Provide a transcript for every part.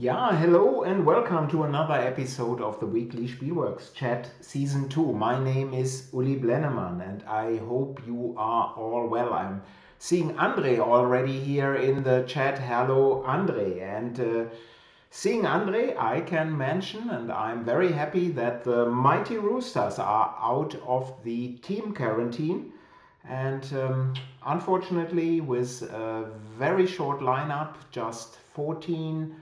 Yeah, hello and welcome to another episode of the weekly Spielworxx chat season 2. My name is Uli Blennemann and I hope you are all well. I'm seeing Andre already here in the chat. Hello, Andre. And seeing Andre, I can mention, and I'm very happy that the Mighty Roosters are out of the team quarantine. And unfortunately, with a very short lineup, just 14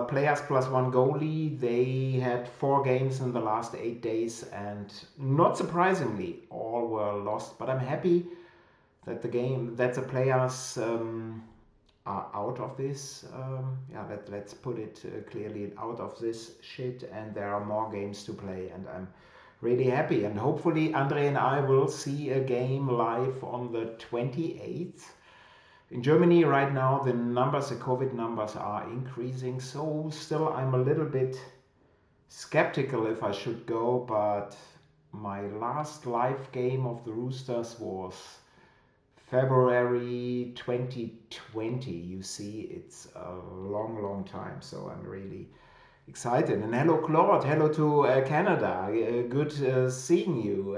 players plus one goalie. They had 4 games in the last 8 days, and not surprisingly, all were lost. But I'm happy that the players are out of this. Let's put it clearly, out of this shit, and there are more games to play, and I'm really happy. And hopefully, Andre and I will see a game live on the 28th. In Germany right now, the COVID numbers are increasing, so still I'm a little bit skeptical if I should go, but my last live game of the Roosters was February 2020. You see, it's a long, long time, so I'm really excited. And hello, Claude. Hello to Canada. Good seeing you,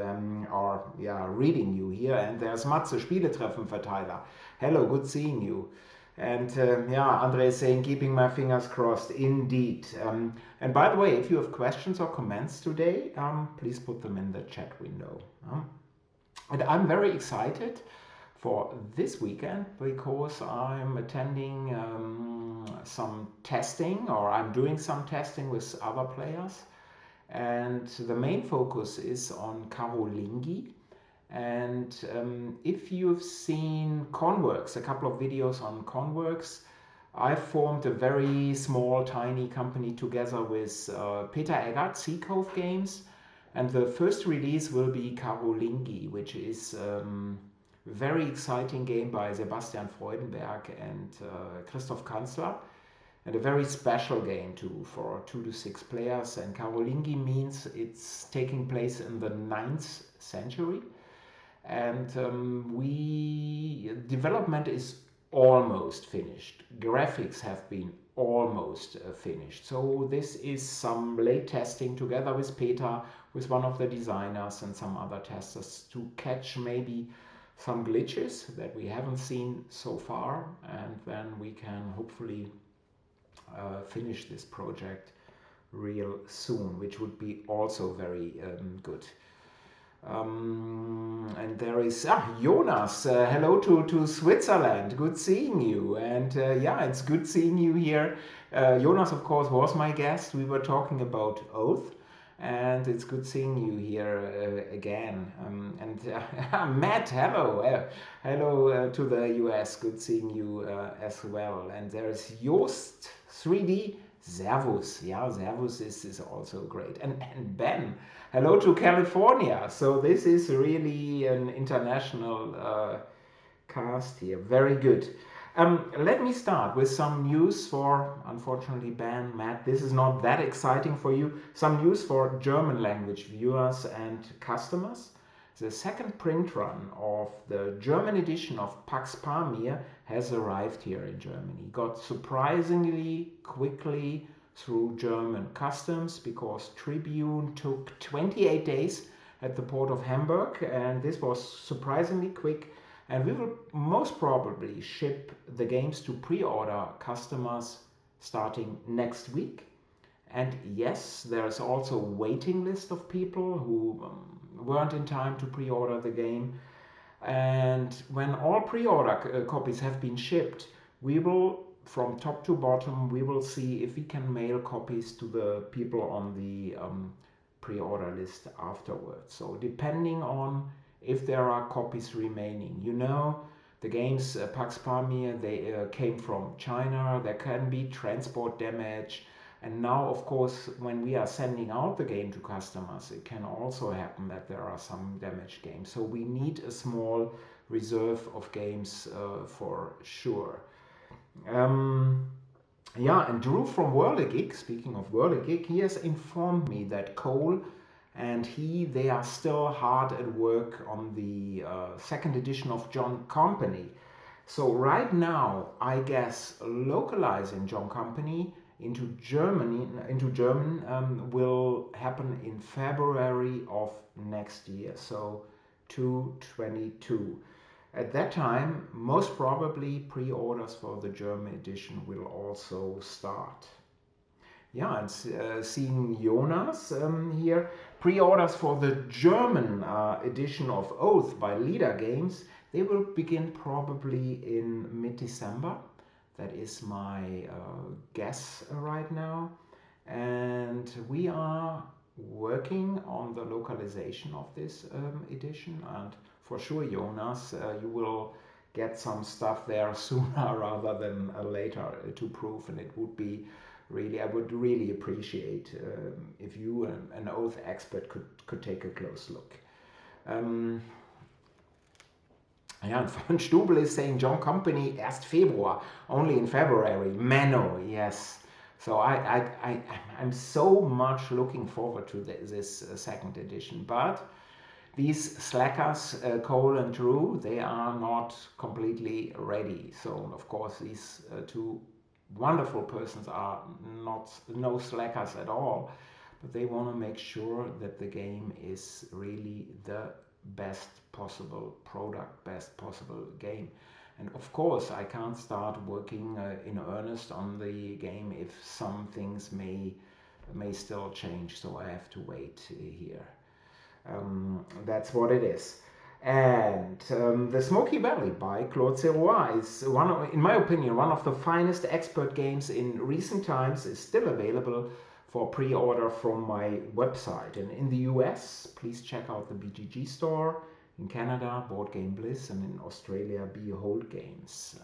reading you here. And there's Matze, Spieletreffenverteiler. Hello, good seeing you. And Andre is saying, keeping my fingers crossed. Indeed. And by the way, if you have questions or comments today, please put them in the chat window. And I'm very excited for this weekend because I'm attending some testing, or I'm doing some testing with other players. And the main focus is on Karulingi. And if you've seen Conworks, a couple of videos on Conworks, I formed a very small, tiny company together with Peter Eggert, Sea Cove Games. And the first release will be Karulingi, which is a very exciting game by Sebastian Freudenberg and Christoph Kanzler. And a very special game too, for 2 to 6 players. And Karulingi means it's taking place in the 9th century. And development is almost finished. Graphics have been almost finished. So this is some late testing together with Peter, with one of the designers and some other testers, to catch maybe some glitches that we haven't seen so far, and then we can hopefully finish this project real soon, which would be also very good. And there is Jonas. Hello to Switzerland. Good seeing you. And it's good seeing you here. Jonas, of course, was my guest. We were talking about Oath. And it's good seeing you here again. Matt, hello. Hello to the US. Good seeing you as well. And there's Joost 3D. Servus. Yeah, Servus is also great. And Ben, hello to California. So this is really an international cast here. Very good. Let me start with some news for, unfortunately, Ben, Matt, this is not that exciting for you. Some news for German language viewers and customers. The second print run of the German edition of Pax Pamir has arrived here in Germany. Got surprisingly quickly through German customs, because Tribune took 28 days at the port of Hamburg, and this was surprisingly quick. And we will most probably ship the games to pre-order customers starting next week. And yes, there is also a waiting list of people who weren't in time to pre-order the game. And when all pre-order copies have been shipped, we will, from top to bottom, we will see if we can mail copies to the people on the pre-order list afterwards. So depending on if there are copies remaining. You know, the games Pax Pamir, they came from China. There can be transport damage. And now, of course, when we are sending out the game to customers, it can also happen that there are some damaged games. So we need a small reserve of games for sure. And Drew from Whirligig, speaking of Whirligig, he has informed me that Cole and they are still hard at work on the second edition of John Company. So right now, I guess localizing John Company into German will happen in February of next year, so 2022. At that time, most probably pre-orders for the German edition will also start. Yeah, and seeing Jonas here, pre-orders for the German edition of Oath by Leader Games, they will begin probably in mid-December. That is my guess right now. And we are working on the localization of this edition. And for sure, Jonas, you will get some stuff there sooner rather than later to prove. And it would be really, I would really appreciate if you, an Oath expert, could take a close look. Yeah, and von Stubel is saying John Company 1. Februar, only in February. Mano, yes. So I'm so much looking forward to this second edition. But these slackers, Cole and Drew, they are not completely ready. So of course these two wonderful persons are no slackers at all. But they want to make sure that the game is really the best possible product, best possible game. And of course I can't start working in earnest on the game if some things may still change, so I have to wait here. That's what it is. And the Smoky Valley by Claude Serrois is in my opinion, one of the finest expert games in recent times. Is still available for pre-order from my website. And in the US, please check out the BGG store. In Canada, Board Game Bliss, and in Australia, Behold Games.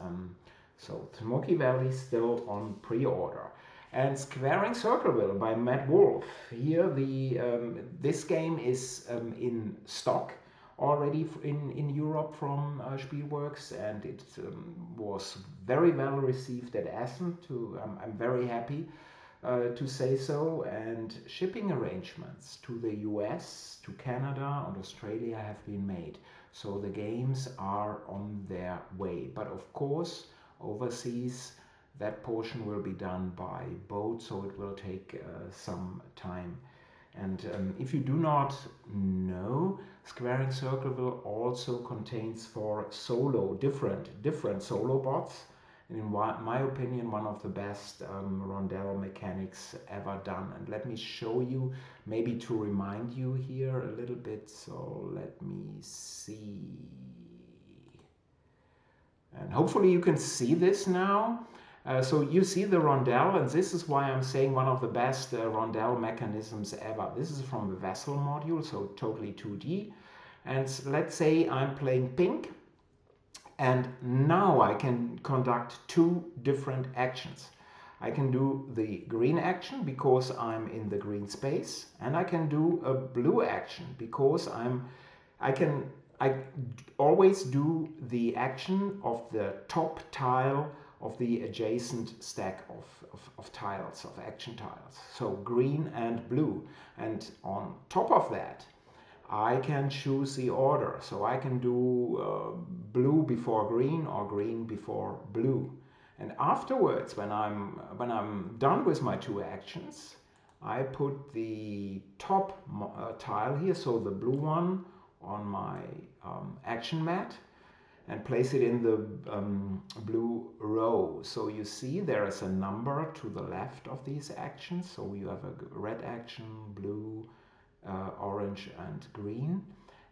So Smoky Valley still on pre-order. And Squaring Circleville by Matt Wolf. Here, this game is in stock already in Europe from Spielworxx, and it was very well received at Essen. I'm very happy to say so, and shipping arrangements to the US, to Canada and Australia have been made. So the games are on their way. But of course, overseas, that portion will be done by boat, so it will take some time. And if you do not know, Squaring Circleville also contains for solo, different solo bots. And in my opinion, one of the best rondel mechanics ever done. And let me show you, maybe to remind you here a little bit. So let me see. And hopefully you can see this now. So you see the rondel, and this is why I'm saying one of the best rondel mechanisms ever. This is from the Vessel module, so totally 2D. And let's say I'm playing pink. And now I can conduct two different actions. I can do the green action because I'm in the green space, and I can do a blue action because I always do the action of the top tile of the adjacent stack of tiles, of action tiles. So green and blue. And on top of that, I can choose the order, so I can do blue before green or green before blue. And afterwards, when I'm done with my two actions, I put the top tile here, so the blue one, on my action mat and place it in the blue row. So you see there is a number to the left of these actions. So you have a red action, blue, orange and green,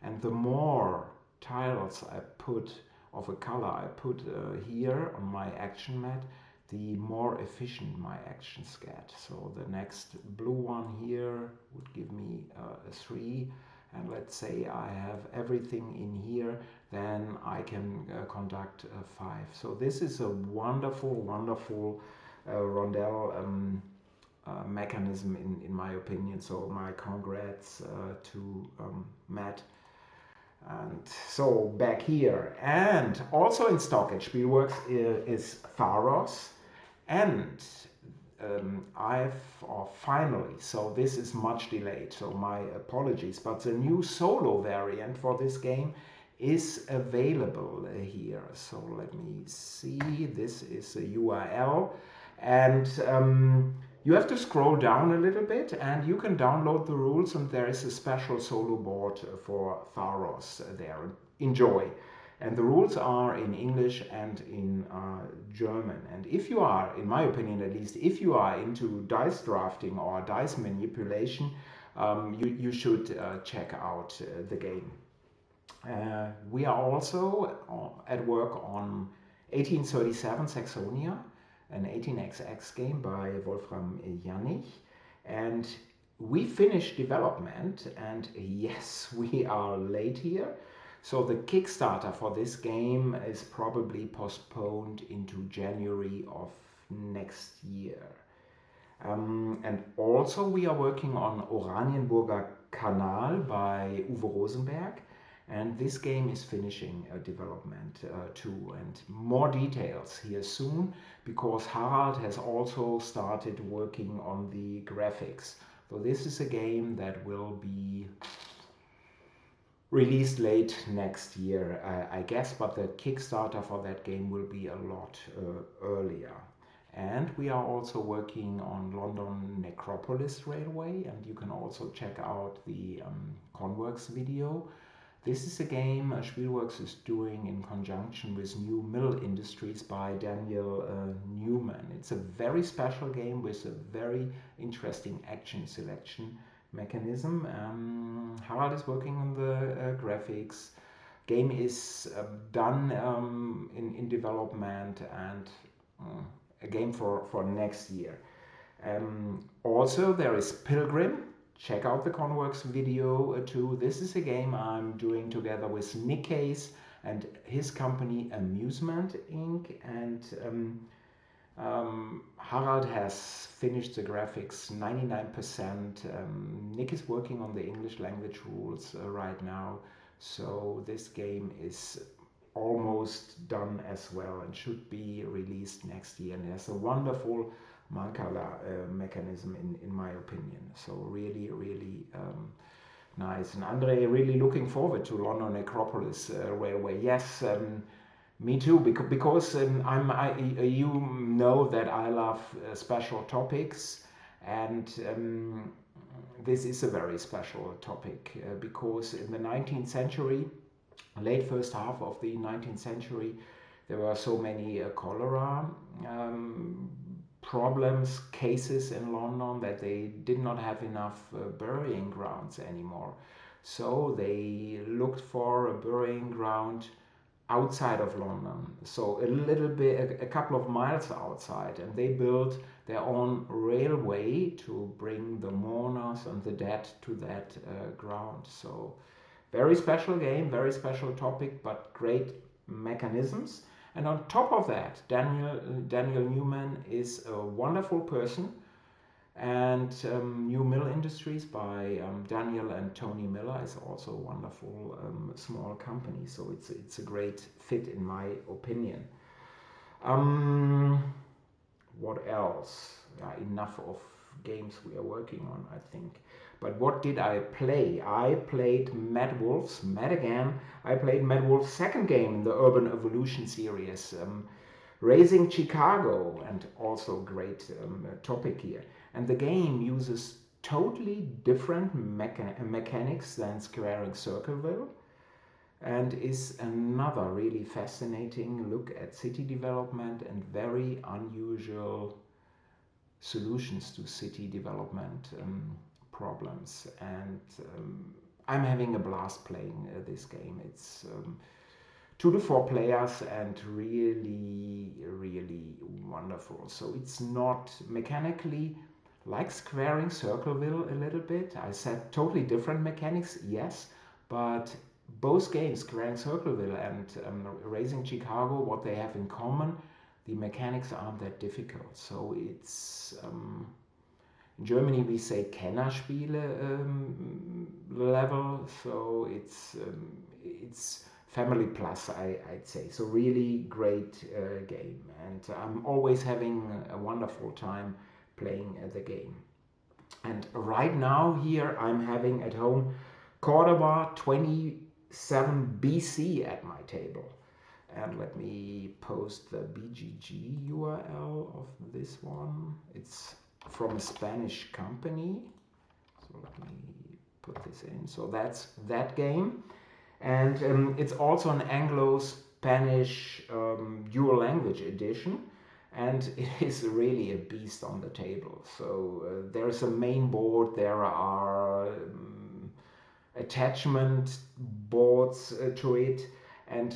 and the more tiles I put of a color I put here on my action mat, the more efficient my actions get. So the next blue one here would give me a 3, and let's say I have everything in here, then I can conduct a 5. So this is a wonderful rondel mechanism in my opinion. So my congrats to Matt. And so back here, and also in stock at Spielworxx is Tharos, and finally, so this is much delayed, so my apologies, but the new solo variant for this game is available here. So let me see, this is a URL. And you have to scroll down a little bit, and you can download the rules, and there is a special solo board for Tharos there. Enjoy. And the rules are in English and in German. And if you are, in my opinion at least, if you are into dice drafting or dice manipulation, you should check out the game. We are also at work on 1837 Saxonia, an 18xx game by Wolfram Janich, and we finished development, and yes, we are late here. So the Kickstarter for this game is probably postponed into January of next year. And also we are working on Oranienburger Kanal by Uwe Rosenberg, and this game is finishing development too, and more details here soon, because Harald has also started working on the graphics. So this is a game that will be released late next year, I guess, but the Kickstarter for that game will be a lot earlier. And we are also working on London Necropolis Railway, and you can also check out the Conworks video. This is a game Spielworxx is doing in conjunction with New Mill Industries by Daniel Newman. It's a very special game with a very interesting action selection mechanism. Harald is working on the graphics. Game is done in development, and a game for next year. Also, there is Pilgrim. Check out the Conworks video too. This is a game I'm doing together with Nick Case and his company Amusement Inc. And Harald has finished the graphics 99%. Nick is working on the English language rules right now. So this game is almost done as well and should be released next year. And there's a wonderful Mancala mechanism in my opinion. So really, really nice. And Andre, really looking forward to London Necropolis Railway. Yes, me too, because you know that I love special topics, and this is a very special topic because in the 19th century, late first half of the 19th century, there were so many cholera problems, cases in London, that they did not have enough burying grounds anymore. So they looked for a burying ground outside of London, so a little bit, a couple of miles outside, and they built their own railway to bring the mourners and the dead to that ground. So very special game, very special topic, but great mechanisms. And on top of that, Daniel Newman is a wonderful person, and New Mill Industries by Daniel and Tony Miller is also a wonderful small company. So it's a great fit in my opinion. What else? Enough of games we are working on, I think. But what did I play? I played Mad Wolf's, Mad again. I played Mad Wolf's second game in the Urban Evolution series, Raising Chicago, and also great topic here. And the game uses totally different mechanics than Squaring Circleville, and is another really fascinating look at city development and very unusual solutions to city development problems. And I'm having a blast playing this game. It's 2 to 4 players and really, really wonderful. So it's not mechanically like Squaring Circleville a little bit. I said totally different mechanics, yes, but both games, Squaring Circleville and Raising Chicago, what they have in common, the mechanics aren't that difficult. So it's in Germany we say Kennerspiele level, so it's family plus, I'd say. So really great game, and I'm always having a wonderful time playing the game. And right now here I'm having at home Cordoba 27 BC at my table. And let me post the BGG URL of this one. It's from a Spanish company. So let me put this in. So that's that game. And it's also an Anglo-Spanish dual language edition. And it is really a beast on the table. So there's a main board, there are attachment boards to it, and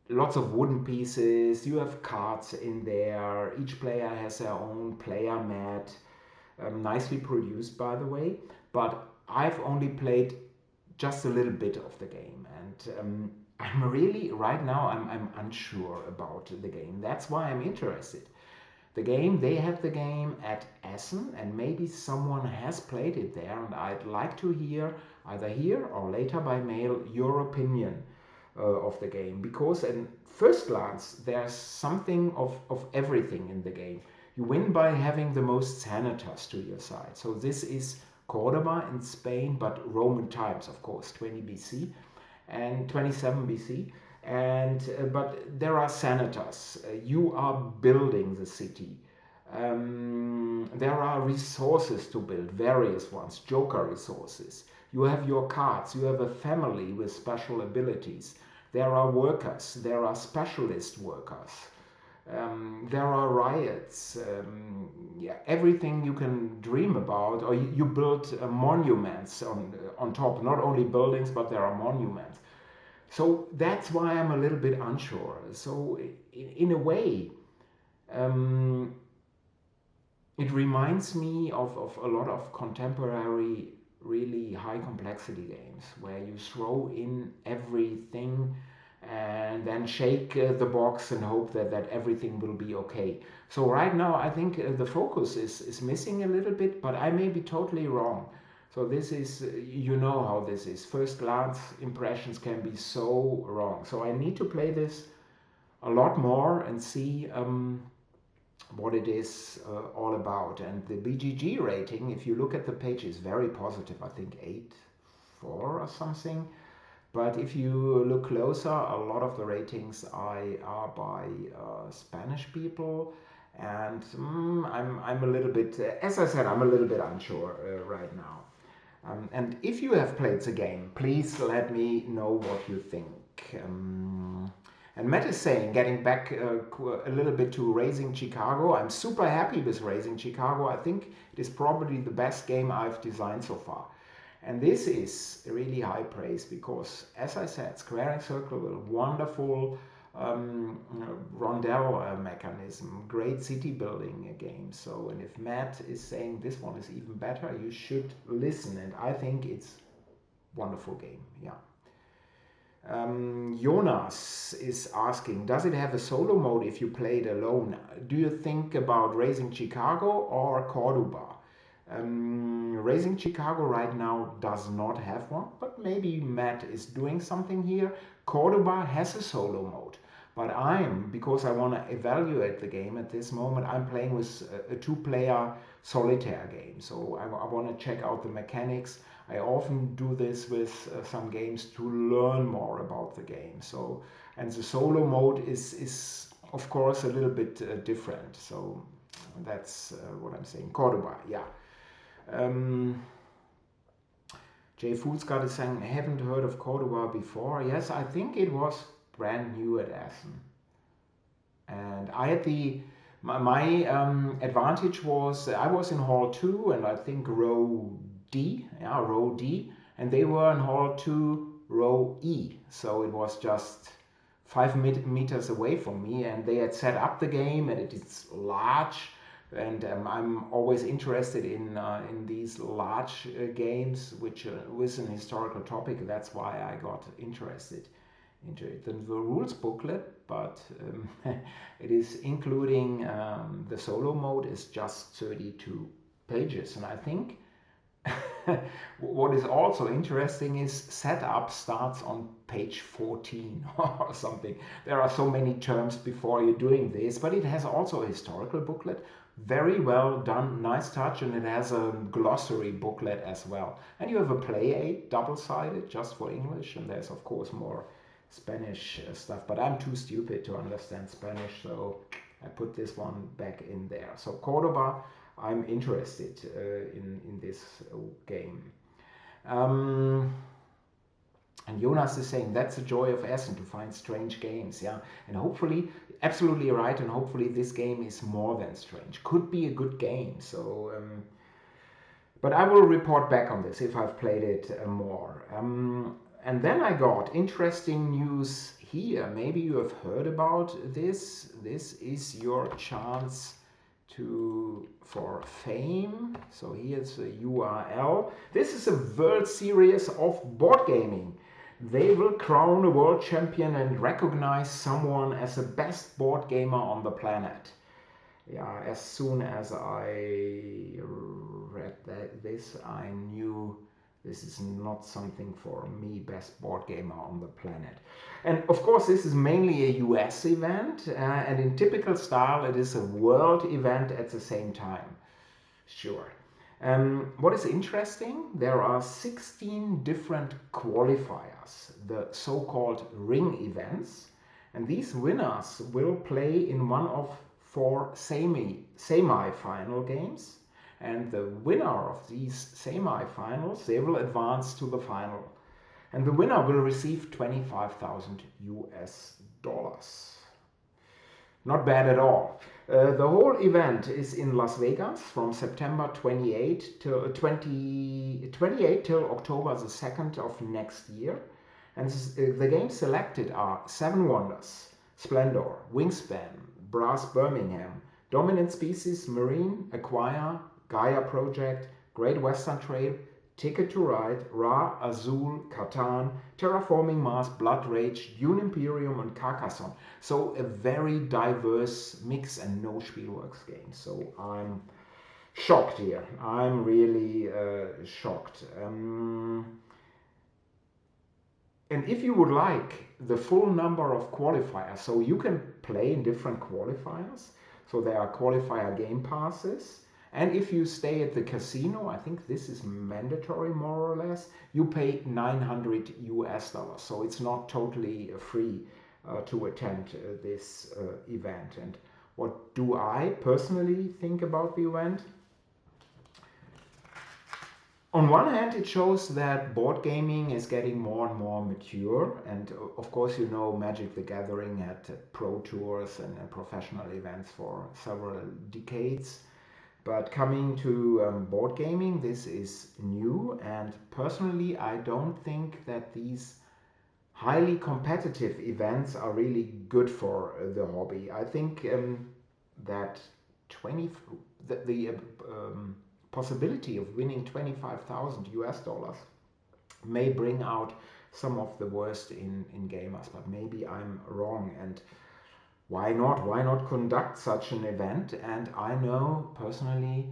lots of wooden pieces. You have cards in there. Each player has their own player mat. Nicely produced, by the way. But I've only played just a little bit of the game, and I'm really right now I'm unsure about the game. That's why I'm interested. The game, they have the game at Essen, and maybe someone has played it there, and I'd like to hear either here or later by mail your opinion of the game, because at first glance there's something of everything in the game. You win by having the most senators to your side. So this is Cordoba in Spain, but Roman times, of course, 20 BC and 27 BC. And but there are senators. You are building the city. There are resources to build, various ones, joker resources. You have your cards. You have a family with special abilities. There are workers. There are specialist workers. There are riots, yeah, everything you can dream about, or you build monuments on top, not only buildings, but there are monuments. So that's why I'm a little bit unsure. So in a way, um, it reminds me of a lot of contemporary, really high complexity games where you throw in everything and then shake the box and hope that everything will be okay. So right now I think the focus is missing a little bit, but I may be totally wrong. So this is, you know how this is. First glance impressions can be so wrong. So I need to play this a lot more and see what it is all about. And the BGG rating, if you look at the page, is very positive. I think 8.4 or something. But if you look closer, a lot of the ratings are by Spanish people, and I'm a little bit, as I said, I'm a little bit unsure right now. And if you have played the game, please let me know what you think. And Matt is saying, getting back a little bit to Raising Chicago, I'm super happy with Raising Chicago. I think it is probably the best game I've designed so far. And this is really high praise because, as I said, Square and Circle with a wonderful rondel mechanism, great city building game. So, and if Matt is saying this one is even better, you should listen. And I think it's a wonderful game. Yeah. Jonas is asking, does it have a solo mode if you play it alone? Do you think about Raising Chicago or Cordoba? Raising Chicago right now does not have one, but maybe Matt is doing something here. Cordoba has a solo mode, but because I want to evaluate the game at this moment, I'm playing with a two-player solitaire game. So I want to check out the mechanics. I often do this with some games to learn more about the game. So, and the solo mode is of course a little bit different. So that's what I'm saying. Cordoba, yeah. Jay Foolscott is saying, I haven't heard of Cordoba before. Yes, I think it was brand new at Essen. And I had my advantage was I was in Hall 2 and I think row D, and they were in Hall 2, row E. So it was just 5 meters away from me, and they had set up the game, and it is large. And I'm always interested in these large games, which with an historical topic. That's why I got interested into it. And the rules booklet, but it is including the solo mode is just 32 pages, and I think what is also interesting is setup starts on page 14 or something. There are so many terms before you're doing this, but it has also a historical booklet. Very well done, nice touch, and it has a glossary booklet as well. And you have a play aid, double-sided, just for English, and there's of course more Spanish stuff, but I'm too stupid to understand Spanish, so I put this one back in there. So Cordoba, I'm interested in this game. And Jonas is saying that's the joy of Essen, to find strange games, yeah. And hopefully, absolutely right, and hopefully this game is more than strange. Could be a good game, so... but I will report back on this if I've played it more. And then I got interesting news here. Maybe you have heard about this. This is your chance for fame. So here's a URL. This is a World Series of Board Gaming. They will crown a world champion and recognize someone as the best board gamer on the planet. Yeah, as soon as I read this, I knew this is not something for me, best board gamer on the planet. And of course, this is mainly a US event, and in typical style, it is a world event at the same time. Sure. What is interesting, there are 16 different qualifiers, the so-called ring events, and these winners will play in one of 4 semi-final games, and the winner of these semi-finals, they will advance to the final, and the winner will receive 25,000 US dollars. Not bad at all. The whole event is in Las Vegas from September 28 till October the 2nd of next year. And the games selected are Seven Wonders, Splendor, Wingspan, Brass Birmingham, Dominant Species, Marine, Acquire, Gaia Project, Great Western Trail, Ticket to Ride, Ra, Azul, Catan, Terraforming Mars, Blood Rage, Dune Imperium, and Carcassonne. So a very diverse mix and no Spielworxx games. So I'm shocked here. I'm really shocked. And if you would like the full number of qualifiers, so you can play in different qualifiers. So there are qualifier game passes. And if you stay at the casino, I think this is mandatory more or less, you pay 900 US dollars. So it's not totally free to attend this event. And what do I personally think about the event? On one hand, it shows that board gaming is getting more and more mature. And of course, you know, Magic the Gathering had pro tours and professional events for several decades. But coming to board gaming, this is new, and personally I don't think that these highly competitive events are really good for the hobby. I think that the possibility of winning 25,000 US dollars may bring out some of the worst in gamers, but maybe I'm wrong. And why not? Why not conduct such an event? And I know personally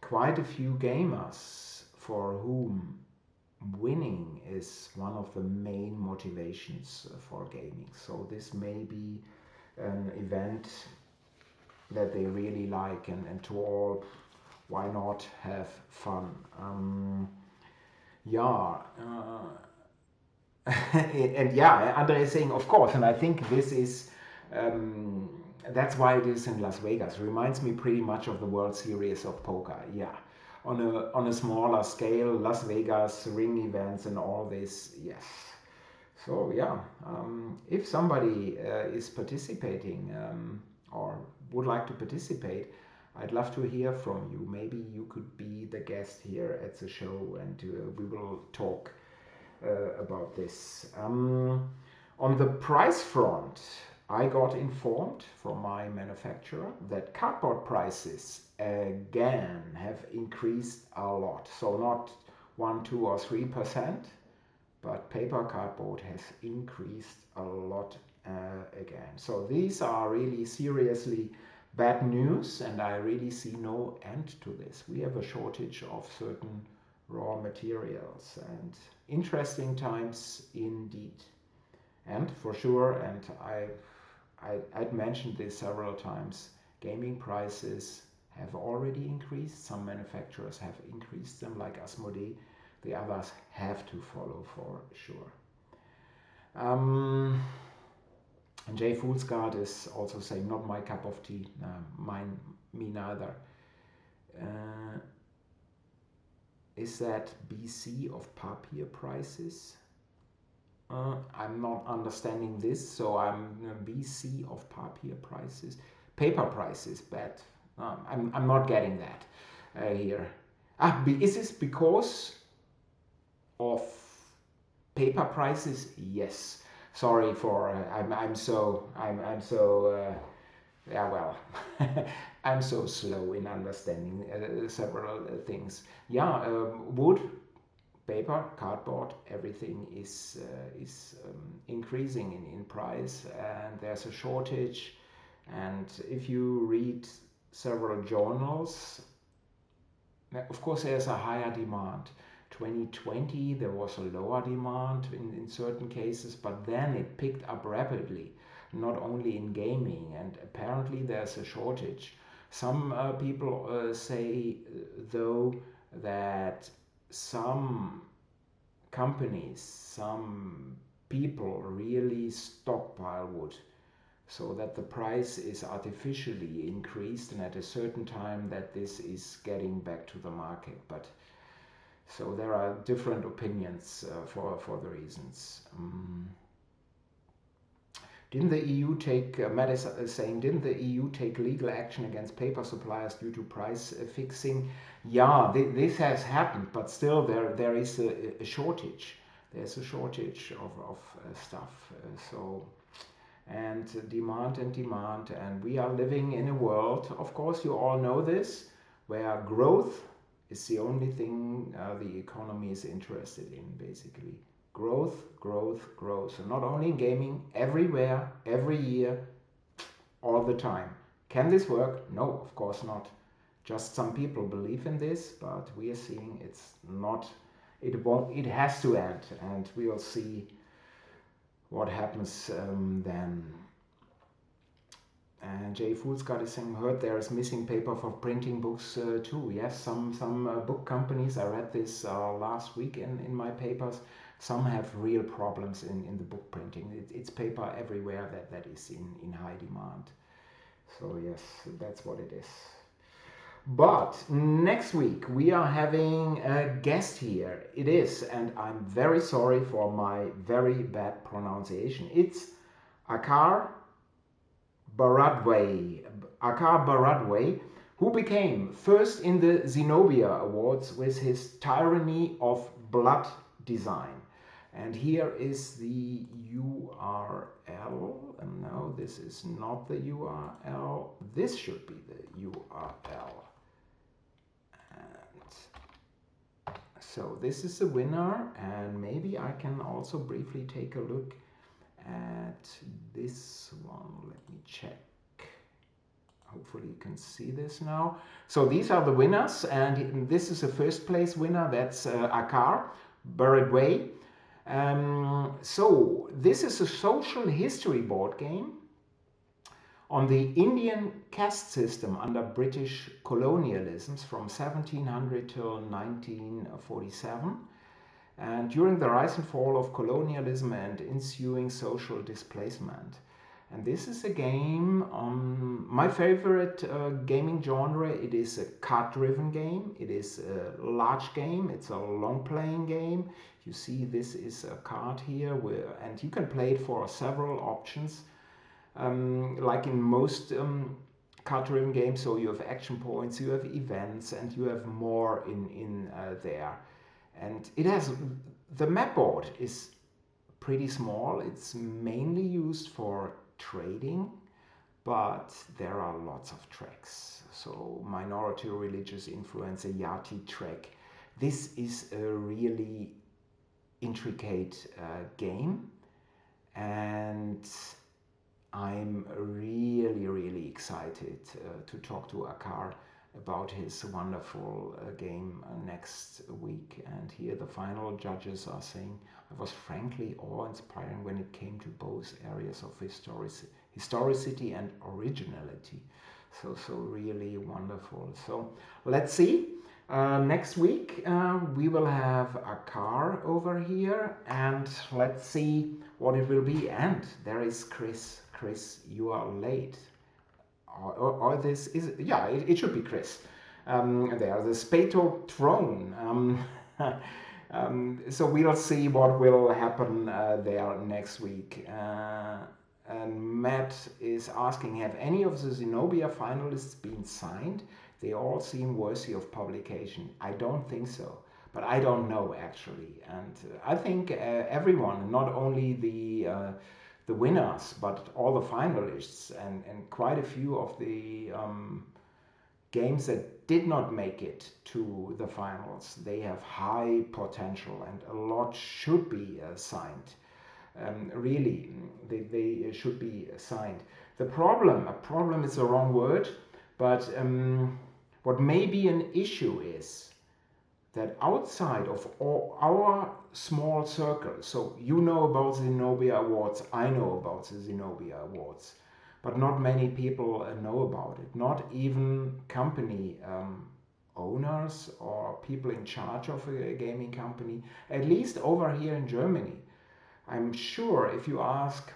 quite a few gamers for whom winning is one of the main motivations for gaming. So this may be an event that they really like, and to all, why not have fun? Yeah. And yeah, Andre is saying, of course, and I think this is that's why it is in Las Vegas. Reminds me pretty much of the World Series of Poker. Yeah, on a smaller scale, Las Vegas ring events and all this. Yes. So yeah, if somebody is participating or would like to participate, I'd love to hear from you. Maybe you could be the guest here at the show, and we will talk about this. On the price front, I got informed from my manufacturer that cardboard prices again have increased a lot. So not 1, 2, or 3%, but paper cardboard has increased a lot again. So these are really seriously bad news, and I really see no end to this. We have a shortage of certain raw materials, and interesting times indeed. And for sure, and I'd mentioned this several times, gaming prices have already increased. Some manufacturers have increased them, like Asmodee. The others have to follow for sure. Um, and Jay Foolsgard is also saying, not my cup of tea. Me neither. Uh, is that BC of papier prices? I'm not understanding this, so I'm BC of paper prices, but I'm not getting that here. Is this because of paper prices? Yes. Sorry for I'm so yeah, well, I'm so slow in understanding several things. Yeah, wood, paper, cardboard, everything is increasing in price, and there's a shortage. And if you read several journals, of course, there's a higher demand. 2020, there was a lower demand in certain cases, but then it picked up rapidly, not only in gaming, and apparently there's a shortage. Some people say, though, that some companies, some people really stockpile wood so that the price is artificially increased, and at a certain time that this is getting back to the market. But so there are different opinions for the reasons. Didn't the EU take, Matt is saying, didn't the EU take legal action against paper suppliers due to price fixing? Yeah, this has happened, but still there is a shortage. There's a shortage of stuff. And demand and demand, and we are living in a world, of course you all know this, where growth is the only thing the economy is interested in, basically. Growth, growth, growth. So not only in gaming, everywhere, every year, all the time. Can this work? No, of course not. Just some people believe in this, but we are seeing it's not, it has to end, and we'll see what happens then. And Jay Foolscott is saying, heard there is missing paper for printing books too. Yes, some book companies, I read this last week in my papers, some have real problems in the book printing. It's paper everywhere that is in high demand. So yes, that's what it is. But next week we are having a guest here. It is, and I'm very sorry for my very bad pronunciation. It's Akar Baradway, who became first in the Zenobia Awards with his Tyranny of Blood design. And here is the URL. No, this is not the URL. This should be the URL. And so this is the winner, and maybe I can also briefly take a look at this one. Let me check. Hopefully you can see this now. So these are the winners, and this is a first place winner. That's Akar Baradway. So this is a social history board game on the Indian caste system under British colonialisms from 1700 till 1947. And during the rise and fall of colonialism and ensuing social displacement. And this is a game on my favorite gaming genre. It is a card-driven game. It is a large game. It's a long-playing game. You see, this is a card here, and you can play it for several options. Like in most card-driven games, so you have action points, you have events, and you have more in there. And it has, the map board is pretty small. It's mainly used for trading, but there are lots of tracks. So minority religious influence, a Yati track. This is a really intricate game, and I'm really excited to talk to Akar about his wonderful game next week. And here the final judges are saying, I was frankly awe-inspiring when it came to both areas of historicity and originality. So really wonderful. So let's see. Next week we will have a car over here, and let's see what it will be. And there is Chris. Chris, you are late. Or this is, yeah, it should be Chris. There, the Spato throne. So we'll see what will happen there next week. And Matt is asking, have any of the Zenobia finalists been signed? They all seem worthy of publication. I don't think so, but I don't know actually. And I think everyone, not only the winners, but all the finalists and quite a few of the games that did not make it to the finals, they have high potential and a lot should be signed. Really, they should be signed. A problem is the wrong word, but what may be an issue is that outside of all our small circle, so you know about the Zenobia Awards, I know about the Zenobia Awards, but not many people know about it. Not even company owners or people in charge of a gaming company, at least over here in Germany. I'm sure if you ask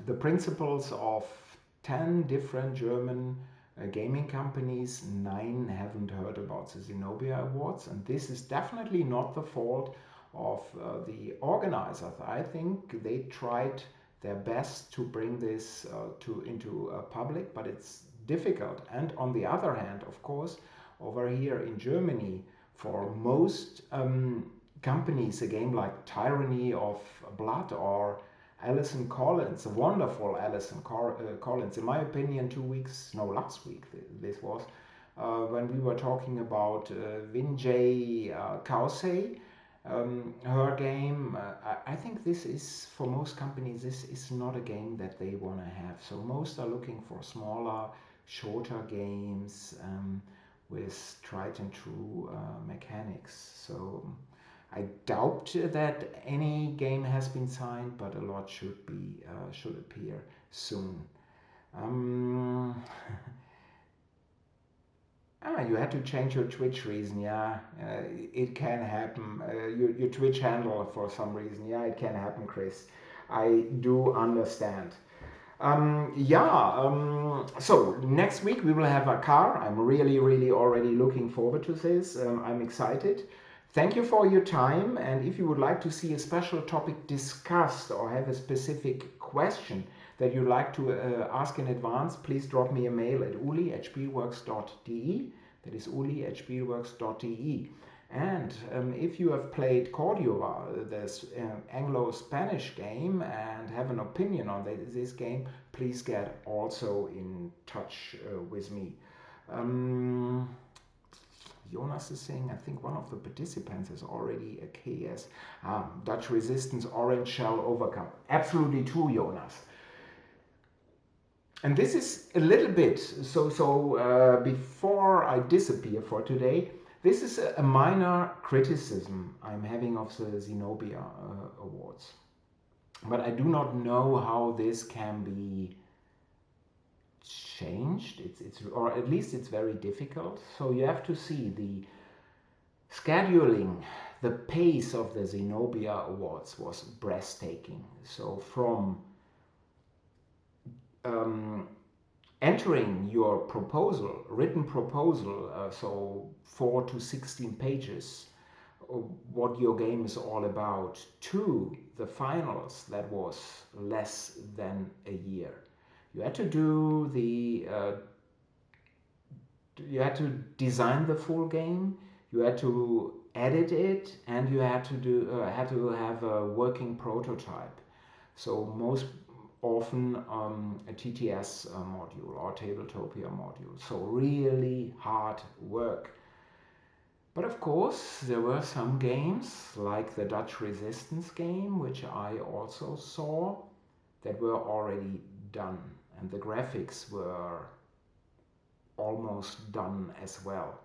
the principals of 10 different German gaming companies, 9 haven't heard about the Zenobia Awards, and this is definitely not the fault of the organizers. I think they tried their best to bring this into public, but it's difficult. And on the other hand, of course, over here in Germany, for most companies, a game like Tyranny of Blood or Alison Collins, a wonderful Alison Collins, in my opinion, last week this was, when we were talking about Vinjay Kausei, her game. I think this is, for most companies, this is not a game that they want to have. So most are looking for smaller, shorter games with tried and true mechanics. So I doubt that any game has been signed, but a lot should appear soon. Um, you had to change your Twitch reason. Yeah, it can happen. Your Twitch handle for some reason. Yeah, it can happen, Chris. I do understand. So next week we will have a car. I'm really, really already looking forward to this. I'm excited. Thank you for your time. And if you would like to see a special topic discussed or have a specific question that you'd like to ask in advance, please drop me a mail at uli@spielworxx.de. That is uli@spielworxx.de. And if you have played Cordura, this Anglo-Spanish game, and have an opinion on this game, please get also in touch with me. Jonas is saying, I think one of the participants is already a KS. Dutch Resistance Orange Shell Overcome. Absolutely true, Jonas. And this is a little bit, before I disappear for today, this is a minor criticism I'm having of the Zenobia Awards. But I do not know how this can be changed. Or at least it's very difficult. So you have to see the scheduling, the pace of the Zenobia Awards was breathtaking. So from entering your proposal, written proposal, so 4 to 16 pages, what your game is all about, to the finals, that was less than a year. You had to do you had to design the full game, you had to edit it, and you had to have a working prototype. So most often a TTS module or Tabletopia module. So really hard work. But of course, there were some games, like the Dutch Resistance game, which I also saw, that were already done. And the graphics were almost done as well.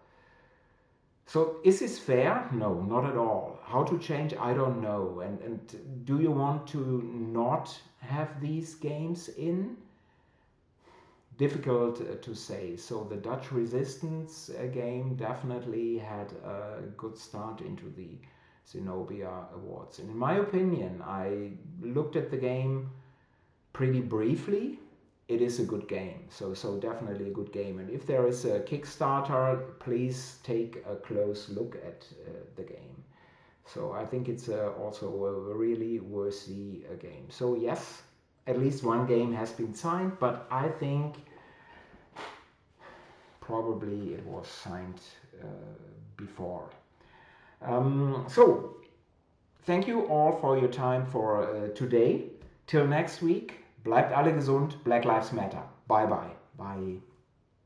So is this fair? No, not at all. How to change? I don't know. And do you want to not have these games in? difficult to say. So the Dutch Resistance game definitely had a good start into the Zenobia Awards. And in my opinion, I looked at the game pretty briefly. It is a good game, so definitely a good game. And if there is a Kickstarter, please take a close look at the game. So I think it's also a really worthy game. So yes, at least one game has been signed, but I think probably it was signed before. So thank you all for your time for today. Till next week, bleibt alle gesund, Black Lives Matter. Bye bye. Bye.